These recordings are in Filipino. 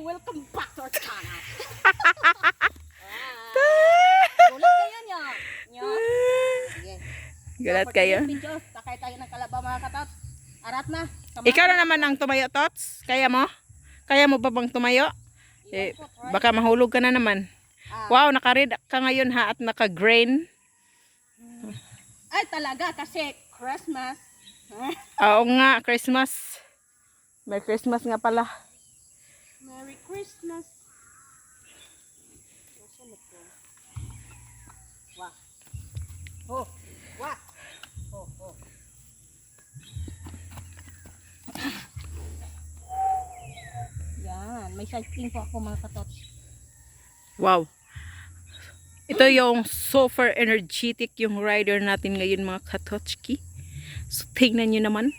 welcome back to our channel. Gulat kayo niya. Sige. Gulat kayo. Sakay tayo ng kalabaw mga katot. Arat na. Ikaw na naman ang tumayo, Tots. Kaya mo? Kaya mo pa bang tumayo? Baka mahulog ka na naman. Wow, naka-red ka ngayon ha at naka-green. Ay talaga kasi Christmas. Oo nga, Christmas. May Christmas nga pala. Merry Christmas. Wah. Oh, wah. Oh, oh. Yan, may cycling po ako mga katot. Wow. Ito yung super energetic yung rider natin ngayon mga katotski. So tingnan nyo naman.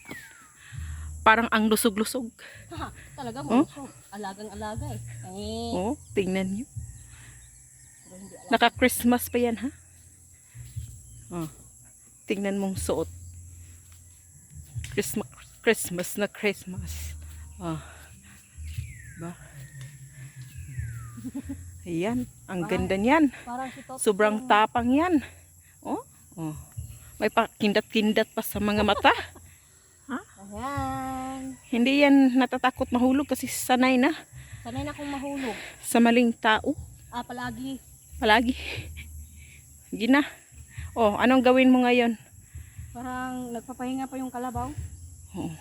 Parang ang lusog-lusog. Talaga mo. Oh? Alagang-alaga eh. Oh, tingnan nyo. Naka-Christmas pa yan ha. Oh, tingnan mong suot. Christmas na Christmas. Oh. Ba? Ayan, ang ganda niyan. Sobrang tapang yan. Oh, oh. May kindat-kindat pa sa mga mata. Ha? Ayan. Hindi yan natatakot mahulog kasi sanay na. Sanay na akong mahulog. Sa maling tao. Palagi. Palagi. Gina. Oh, anong gawin mo ngayon? Parang nagpapahinga pa yung kalabaw. Oh.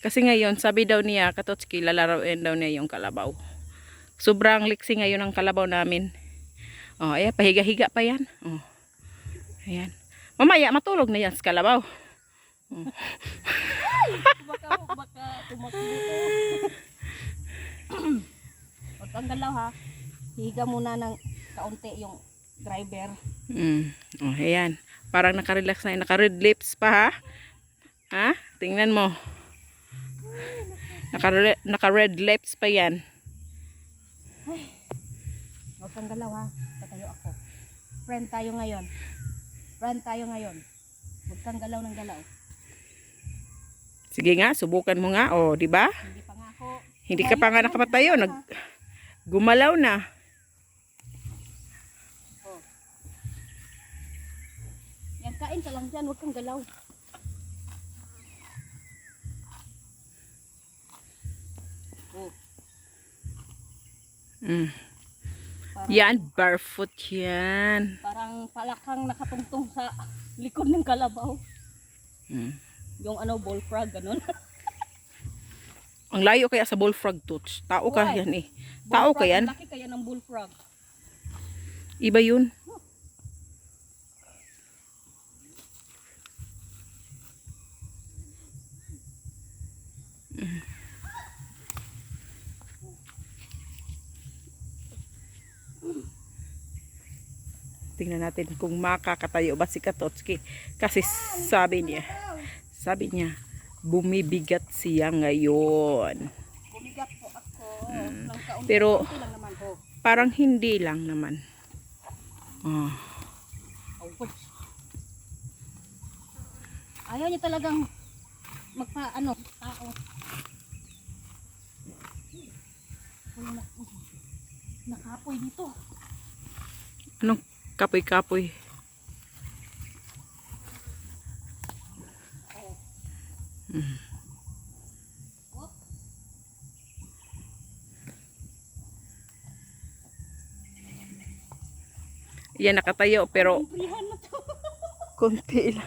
Kasi ngayon, sabi daw niya, Katotski, lalaroin daw niya yung kalabaw. Sobrang liksi ngayon ang kalabaw namin. Oh, ayan, pahiga-higa pa yan. Oh. Ayan. Mamaya, matulog na yan sa kalabaw. Oh. Baka tumakbo. Huwag kang galaw ha. Higa muna ng kaunti yung driver. Oh, ayan. Parang nakarelax na. Naka-red lips pa ha. Ha? Tingnan mo. Naka-red lips pa yan. Huwag kang galaw ha. Tatayo ako. Friend tayo ngayon. Friend tayo ngayon. Huwag kang galaw ng galaw. Sige nga, subukan mo nga. Oh, di ba? Hindi pa nga ako. Hindi ka pa nga nakapatayo. Gumalaw na. Oh. Yan, kain ka lang dyan. Huwag kang galaw. Oh. Yan, barefoot yan. Parang palakang nakatungtong sa likod ng kalabaw. Yung bullfrog, ganun. Ang layo kaya sa bullfrog, Toots. Tao ka yan eh. Tao ka yan. Laki kaya ng bullfrog. Iba yun. Tingnan natin kung makakatayo ba si Katotski. Kasi sabi niya, bumibigat siya ngayon. Bumigat po ako. Pero parang hindi lang naman. Oh. Ayaw niya talagang tao. Nakapoy dito. Anong kapoy-kapoy? Yan, nakatayo pero konti lang.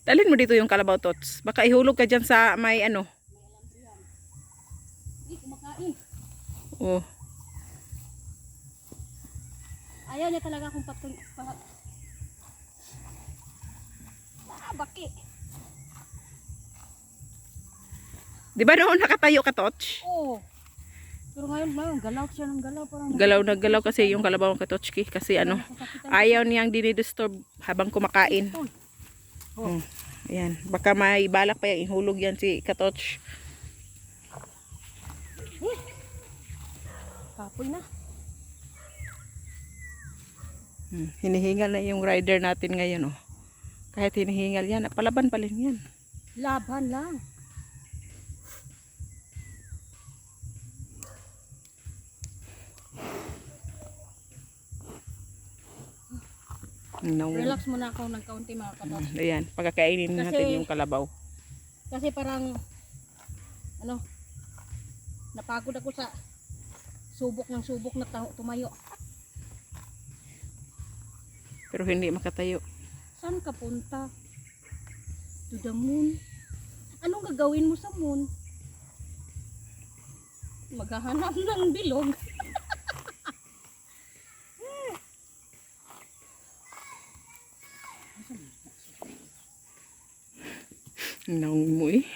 Dalhin mo dito yung kalabaw, Tots. Baka ihulog ka dyan sa may ano. Kumakain. Oh. Ayaw niya talaga akong baki. Di ba noon nakatayo ka, Tots? Oo. Pero ngayon, galaw siya ng galaw. Galaw na galaw kasi yung kalabaw ng Katotski. Kasi ano, ayaw niyang dinidisturb habang kumakain. Oh. Ayan. Baka may balak pa yung ihulog yan si Katoch. Kapoy na. Hinihingal na yung rider natin ngayon. Oh. Kahit hinihingal yan, palaban pa rin yan. Laban lang. No. Relax muna ako ng kaunti mga katots. Ayan, pagkakainin Kasi- natin yung kalabaw. Kasi parang, ano, napagod ako sa subok na tumayo. Pero hindi makatayo. Saan ka punta? To the moon? Anong gagawin mo sa moon? Maghahanap ng bilog. Naong mo eh.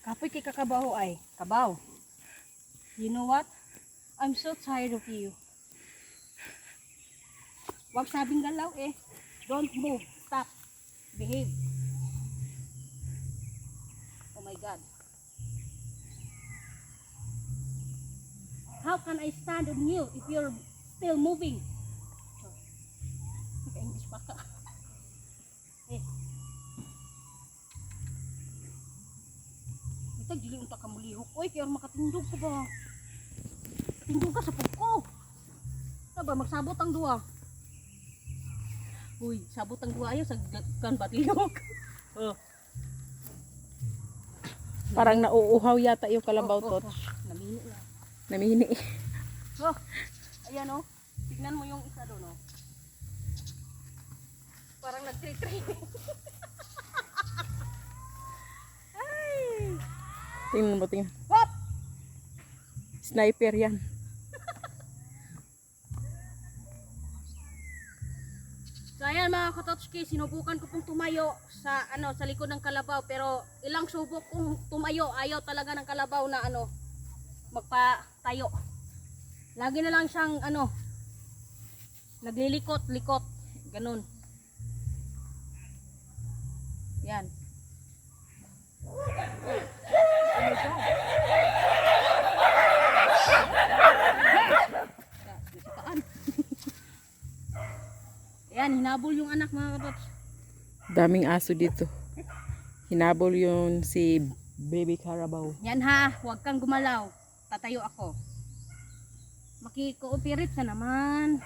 Kapoy kay kakabaho ay, kabaw. You know what? I'm so tired of you. Huwag sabing galaw eh. Don't move. Stop. Behave. Oh my God. How can I stand on you if you're still moving? English pa ka. Eh. Itag dili unta ka mulihok. Oy, kaya makatindog ka ba? Tindog ka sa puko. Ano ba, magsabot ang duwa. Uy, sabot ang duwa ayaw sa kan batlihok. Oh. Parang nauuhaw yata yung kalabaw, Oh. Tots. Namini na. Namini. Oh, ayan oh. Tignan mo yung isa doon oh. Parang nag-training. Ay! Tingnan mo, tingnan. Hop! Sniper yan. So ayan mga Katotski, sinubukan ko pong tumayo sa sa likod ng kalabaw, pero ilang subok kong tumayo, ayaw talaga ng kalabaw na magpatayo. Lagi na lang siyang naglilikot-likot, ganun. Yan. Oh my God. Nasipaan. Ayan, hinabol yung anak mga Katots. Daming aso dito. Hinabol yun si Baby Carabao. Yan ha, huwag kang gumalaw. Tatayo ako. Maki-cooperate ka naman.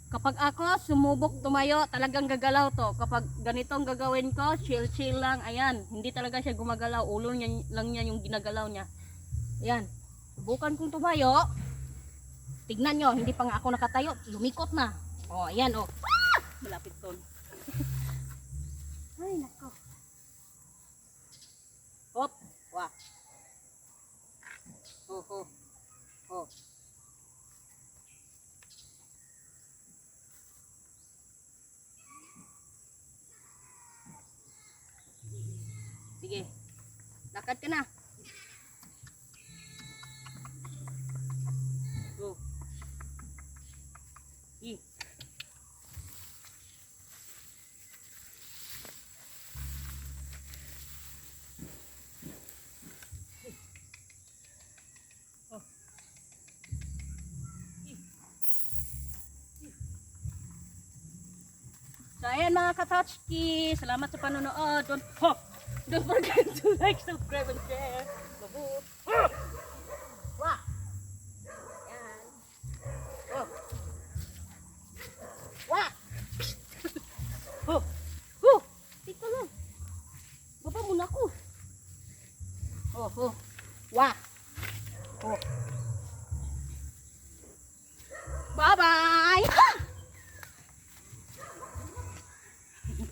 Kapag ako sumubok tumayo, talagang gagalaw to. Kapag ganitong gagawin ko, chill lang. Ayan, hindi talaga siya gumagalaw. Ulo niya, lang niya yung ginagalaw niya. Ayan, subukan kong tumayo. Tignan nyo, hindi pa nga ako nakatayo. Lumikot na. O, ayan o. Ah! Malapit ton. Ay, nako. Hop. Wah. Ho, ho. Ho. Sige. Lakad ka na. Go. So ayan mga Katotski, salamat sa panonood. Don't forget to like, subscribe, and share. Babu. Wah. Ayan. Oh. Wah. Oh. Teka lang. Baba muna ako. Oh. Wah.